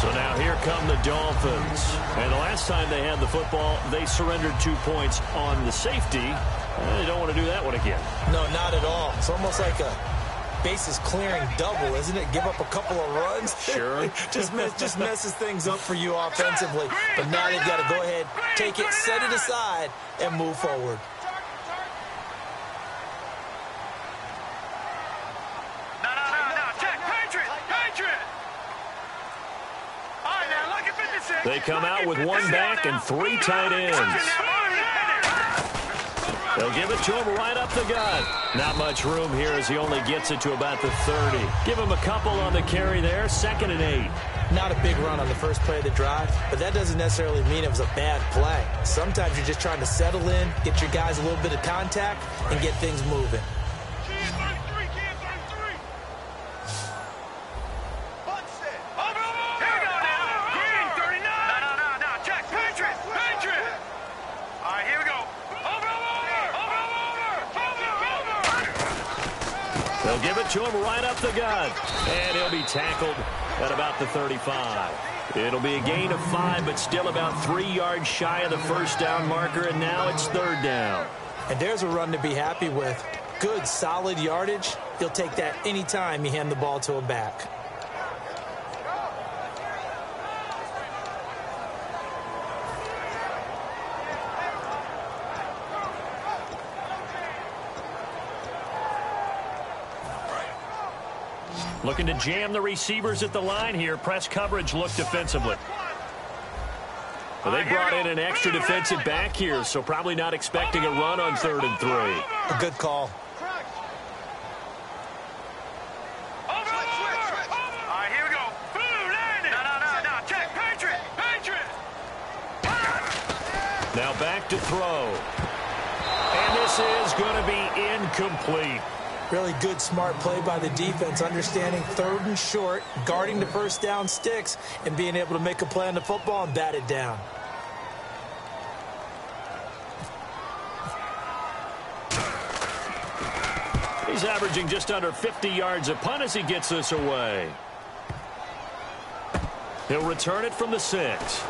So now here come the Dolphins. And the last time they had the football, they surrendered 2 points on the safety. They don't want to do that one again. No, not at all. It's almost like a bases clearing double, isn't it? Give up a couple of runs. Sure. just messes things up for you offensively. But now they've got to go ahead, take it, set it aside, and move forward. No. Check. Patriot. All right, now, look at 56. They come out with 1 back and 3 tight ends. They'll give it to him right up the gut. Not much room here as he only gets it to about the 30. Give him a couple on the carry there. 2nd and 8. Not a big run on the first play of the drive, but that doesn't necessarily mean it was a bad play. Sometimes you're just trying to settle in, get your guys a little bit of contact, and get things moving. They'll give it to him right up the gut. And he'll be tackled at about the 35. It'll be a gain of 5, but still about 3 yards shy of the 1st down marker, and now it's 3rd down. And there's a run to be happy with. Good, solid yardage. He'll take that anytime you hand the ball to him back. Looking to jam the receivers at the line here. Press coverage look defensively. Well, they brought in an extra defensive back here, so probably not expecting a run on 3rd and 3. A good call. All right, here we go. No. Check. Patriot. Now back to throw. And this is going to be incomplete. Really good, smart play by the defense, understanding 3rd and short, guarding the 1st down sticks, and being able to make a play on the football and bat it down. He's averaging just under 50 yards a punt as he gets this away. He'll return it from the 6.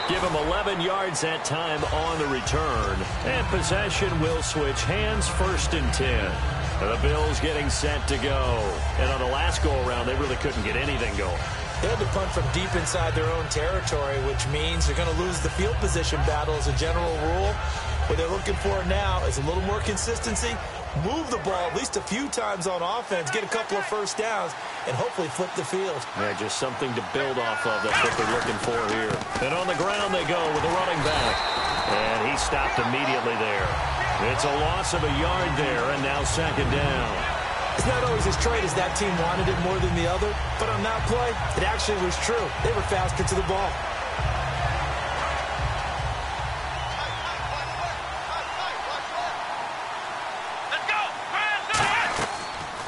Give him 11 yards that time on the return. And possession will switch hands. 1st and 10. And the Bills getting set to go. And on the last go-around, they really couldn't get anything going. They had to punt from deep inside their own territory, which means they're going to lose the field position battle as a general rule. What they're looking for now is a little more consistency, move the ball at least a few times on offense, get a couple of 1st downs, and hopefully flip the field. Yeah, just something to build off of. That's what they're looking for here. And on the ground they go with the running back. And he stopped immediately there. It's a loss of a yard there, and now 2nd down. It's not always as straight as that team wanted it more than the other, but on that play, it actually was true. They were faster to the ball.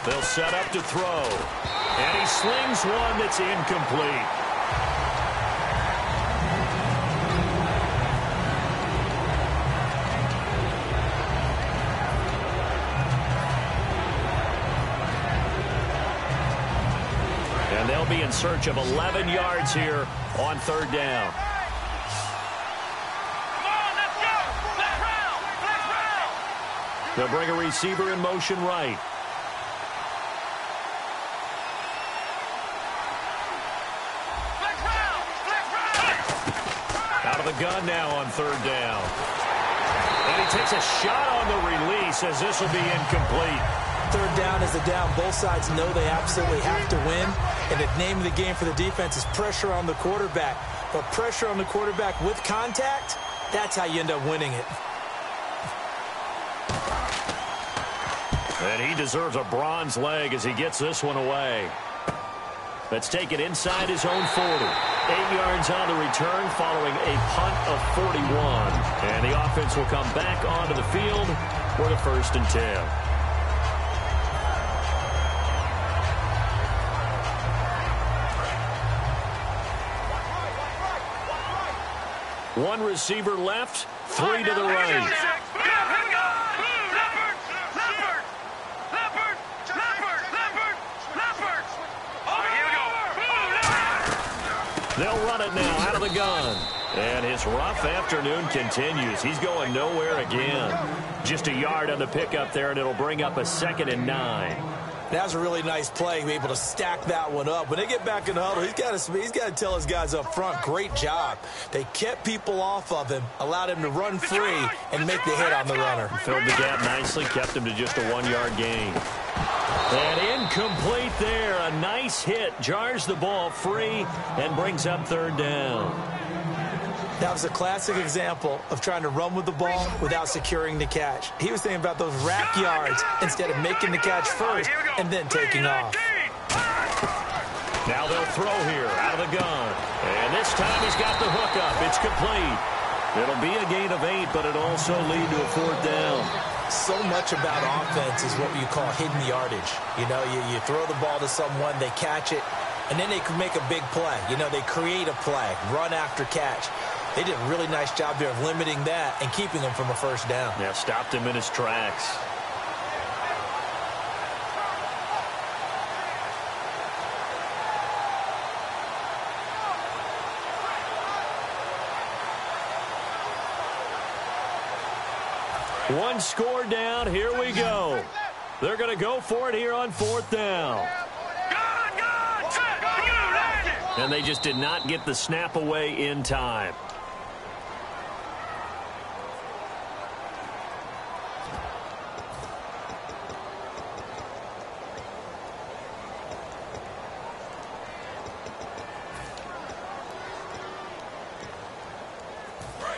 They'll set up to throw. And he slings one that's incomplete. And they'll be in search of 11 yards here on 3rd down. Come on, let's go. Flex round. They'll bring a receiver in motion right. Gun now on 3rd down. And he takes a shot on the release as this will be incomplete. 3rd down is the down. Both sides know they absolutely have to win. And the name of the game for the defense is pressure on the quarterback. But pressure on the quarterback with contact, that's how you end up winning it. And he deserves a bronze leg as he gets this one away. Let's take it inside his own 40. 8 yards on the return following a punt of 41. And the offense will come back onto the field for the 1st and 10. One receiver left, 3 to the right. They'll run it now out of the gun. And his rough afternoon continues. He's going nowhere again. Just a yard on the pickup there, and it'll bring up a 2nd and 9. That was a really nice play, be able to stack that one up. When they get back in the huddle, he's got to tell his guys up front, great job. They kept people off of him, allowed him to run free, and make the hit on the runner. Filled the gap nicely, kept him to just a 1-yard gain. And incomplete there. A nice hit, jars the ball free, and brings up 3rd down. That was a classic example of trying to run with the ball without securing the catch. He was thinking about those rack yards instead of making the catch first and then taking off. Now they'll throw here out of the gun. And this time he's got the hook up. It's complete. It'll be a gain of 8, but it'll also lead to a 4th down. So much about offense is what you call hidden yardage. You know, you throw the ball to someone, they catch it, and then they can make a big play. You know, they create a play, run after catch. They did a really nice job there of limiting that and keeping him from a 1st down. Yeah, stopped him in his tracks. One score down. Here we go. They're going to go for it here on 4th down. And they just did not get the snap away in time.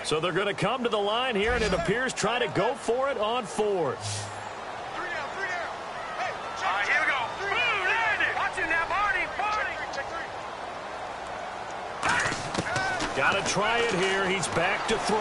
So they're going to come to the line here, and it appears try to go for it on 4th. 3 down, 3 down. Hey, all right, here we go. Blue, landed. Watch it now, Barney. Check 3. Got to try it here. He's back to throw.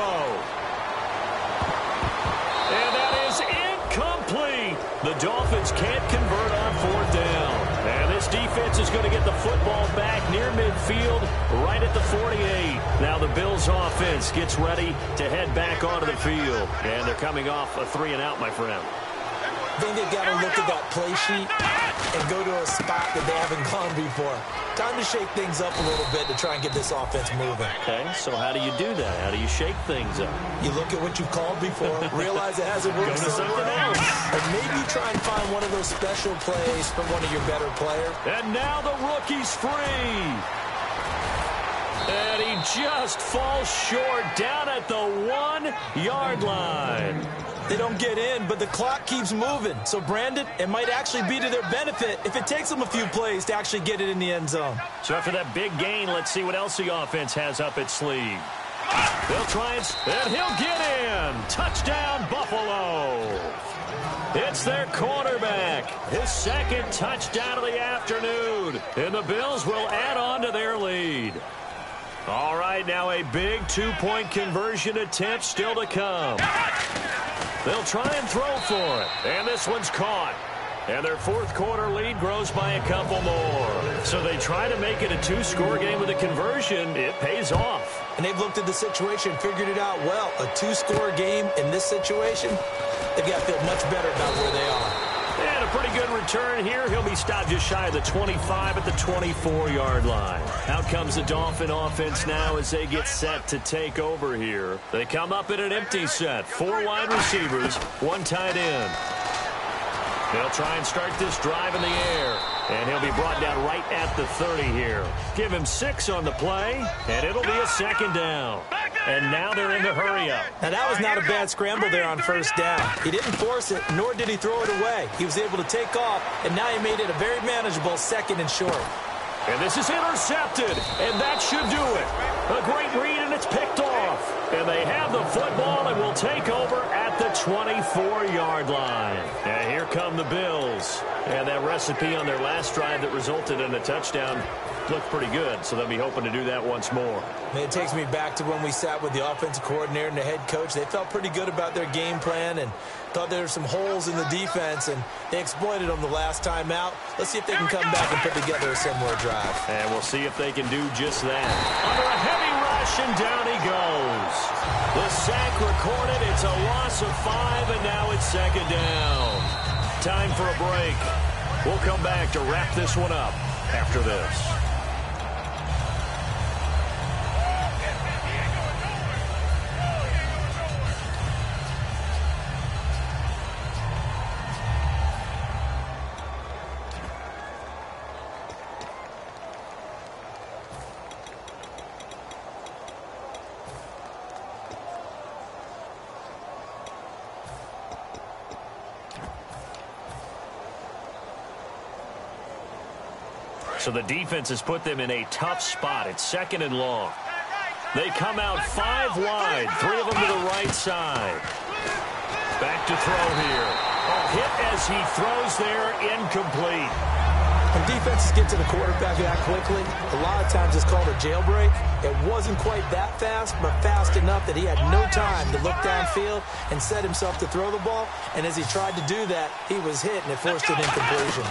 And that is incomplete. The Dolphins can't convert on 4th down. And this defense is going to get the football back near midfield, right at the 48. Now the Bills offense gets ready to head back onto the field. And they're coming off a 3-and-out, my friend. I think they've got to look at that play sheet and go to a spot that they haven't gone before. Time to shake things up a little bit to try and get this offense moving. Okay, so how do you do that? How do you shake things up? You look at what you've called before, realize it hasn't worked Go to so something well, else. and maybe try and find one of those special plays from one of your better players. And now the rookie's free. And he just falls short down at the 1-yard line. They don't get in, but the clock keeps moving. So, Brandon, it might actually be to their benefit if it takes them a few plays to actually get it in the end zone. So after that big gain, let's see what else the offense has up its sleeve. They'll try and he'll get in. Touchdown, Buffalo. It's their quarterback. His 2nd touchdown of the afternoon. And the Bills will add on to their lead. All right, now a big 2-point conversion attempt still to come. They'll try and throw for it. And this one's caught. And their 4th quarter lead grows by a couple more. So they try to make it a 2-score game with a conversion. It pays off. And they've looked at the situation, figured it out well. A 2-score game in this situation, they've got to feel much better about where they are. And a pretty good return here. He'll be stopped just shy of the 25 at the 24-yard line. Out comes the Dolphin offense now as they get set to take over here. They come up in an empty set. 4 wide receivers, 1 tight end. They'll try and start this drive in the air. And he'll be brought down right at the 30 here. Give him 6 on the play, and it'll be a 2nd down. And now they're in the hurry-up. Now, that was not a bad scramble there on 1st down. He didn't force it, nor did he throw it away. He was able to take off, and now he made it a very manageable 2nd and short. And this is intercepted, and that should do it. A great read, and it's picked off. And they have the football and will take over at at the 24-yard line. And here come the Bills. And that recipe on their last drive that resulted in a touchdown looked pretty good, so they'll be hoping to do that once more. It takes me back to when we sat with the offensive coordinator and the head coach. They felt pretty good about their game plan and thought there were some holes in the defense, and they exploited them the last time out. Let's see if they can come back and put together a similar drive. And we'll see if they can do just that. Under a heavy rush, and down he goes. The sack recorded. It's a loss of 5, and now it's second down. Time for a break. We'll come back to wrap this one up after this. So the defense has put them in a tough spot. It's second and long. They come out 5 wide, 3 of them to the right side. Back to throw here. A hit as he throws there, incomplete. When defenses get to the quarterback that quickly, a lot of times it's called a jailbreak. It wasn't quite that fast, but fast enough that he had no time to look downfield and set himself to throw the ball. And as he tried to do that, he was hit, and it forced an incompletion.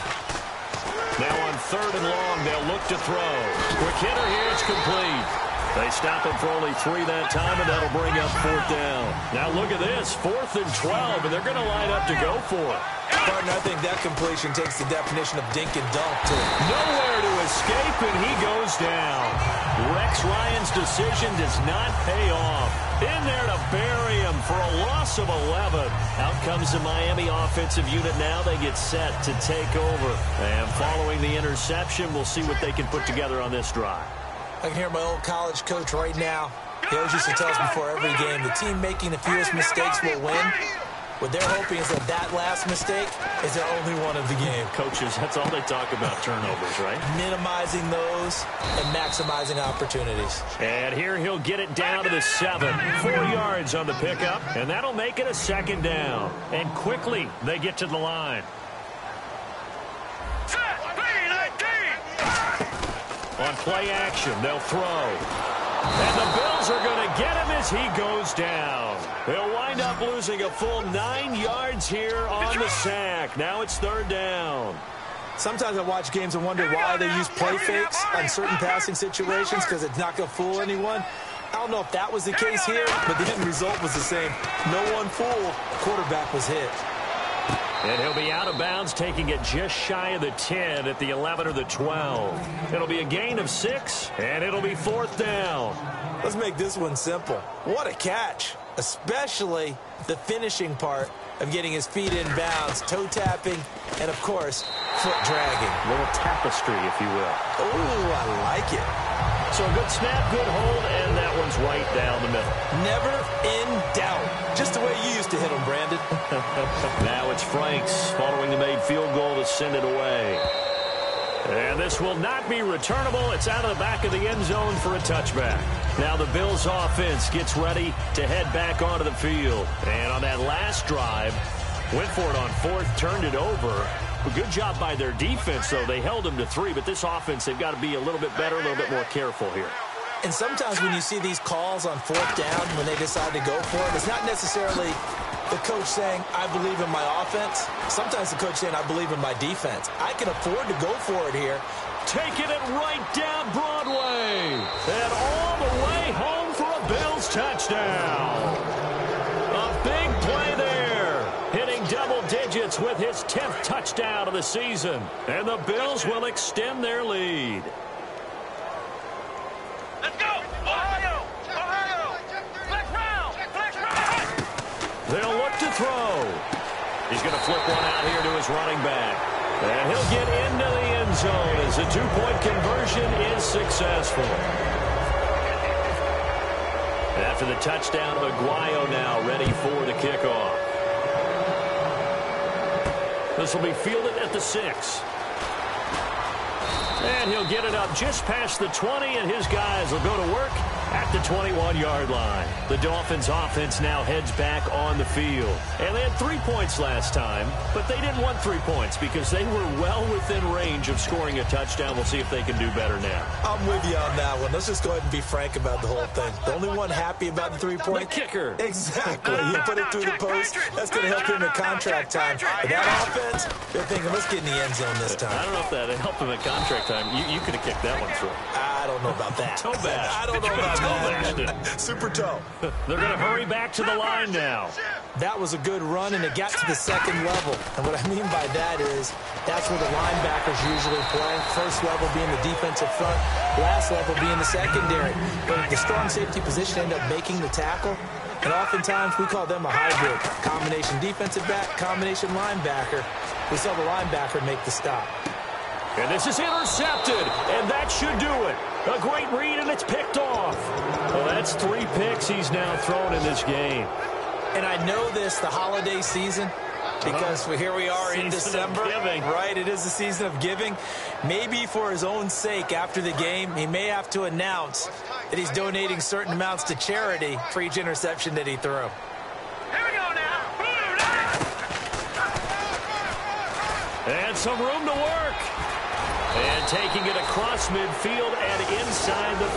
Now on 3rd and long, they'll look to throw. Quick hitter here, it's complete. They stop him for only 3 that time, and that'll bring up 4th down. Now look at this, 4th and 12, and they're going to line up to go for it. Partner, I think that completion takes the definition of dink and dunk, too. Nowhere to escape, and he goes down. Rex Ryan's decision does not pay off. In there to bury him for a loss of 11. Out comes the Miami offensive unit now. They get set to take over. And following the interception, we'll see what they can put together on this drive. I can hear my old college coach right now. He always used to tell us before every game, the team making the fewest mistakes will win. What they're hoping is that last mistake is their only one of the game. Coaches, that's all they talk about, turnovers, right? Minimizing those and maximizing opportunities. And here he'll get it down to the 7. 4 yards on the pickup, and that'll make it a second down. And quickly, they get to the line. On play action, they'll throw. And the Bills are going to get him as he goes down. They'll wind up losing a full 9 yards here on the sack. Now it's 3rd down. Sometimes I watch games and wonder why they use play fakes on certain passing situations, because it's not going to fool anyone. I don't know if that was the case here, but the end result was the same. No one fooled. Quarterback was hit. And he'll be out of bounds, taking it just shy of the 10 at the 11 or the 12. It'll be a gain of 6, and it'll be 4th down. Let's make this one simple. What a catch, especially the finishing part of getting his feet in bounds, toe tapping, and, of course, foot dragging. A little tapestry, if you will. Oh, I like it. So a good snap, good hold, and that one's right down the middle. Never in doubt. Just the way you used to hit them, Brandon. Now it's Franks following the made field goal to send it away. And this will not be returnable. It's out of the back of the end zone for a touchback. Now the Bills offense gets ready to head back onto the field. And on that last drive, went for it on 4th, turned it over. A good job by their defense, though. They held them to 3, but this offense, they've got to be a little bit better, a little bit more careful here. And sometimes when you see these calls on 4th down, when they decide to go for it, it's not necessarily the coach saying, I believe in my offense. Sometimes the coach saying, I believe in my defense. I can afford to go for it here. Taking it right down Broadway. And all the way home for a Bills touchdown. A big play there. Hitting double digits with his 10th touchdown of the season. And the Bills will extend their lead. Let's go! Ohio! Ohio! Flex round! They'll look to throw. He's going to flip one out here to his running back. And he'll get into the end zone as the 2-point conversion is successful. After the touchdown, Aguayo now ready for the kickoff. This will be fielded at the 6. And he'll get it up just past the 20, and his guys will go to work at the 21-yard line. The Dolphins offense now heads back on the field. And they had 3 points last time, but they didn't want 3 points because they were well within range of scoring a touchdown. We'll see if they can do better now. I'm with you on that one. Let's just go ahead and be frank about the whole thing. The only one happy about the 3-point. The kicker. Exactly. He put it through the post. That's going to help him in contract time. But that offense, they're thinking, let's get in the end zone this time. I don't know if that helped him at contract time. You could have kicked that one through. I don't know about that. Toe bash. I don't know about that. Super toe. They're going to hurry back to the line now. That was a good run, and it got to the second level. And what I mean by that is that's where the linebackers usually play. First level being the defensive front, last level being the secondary. But the strong safety position ended up making the tackle. And oftentimes we call them a hybrid. Combination defensive back, combination linebacker. We saw the linebacker make the stop. And this is intercepted, and that should do it. A great read, and it's picked off. Well, that's 3 picks he's now thrown in this game. And I know this, the holiday season, because here we are in December. Right, it is the season of giving. Maybe for his own sake after the game, he may have to announce that he's donating certain amounts to charity for each interception that he threw. Here we go now. And some room to work. And taking it across midfield and inside the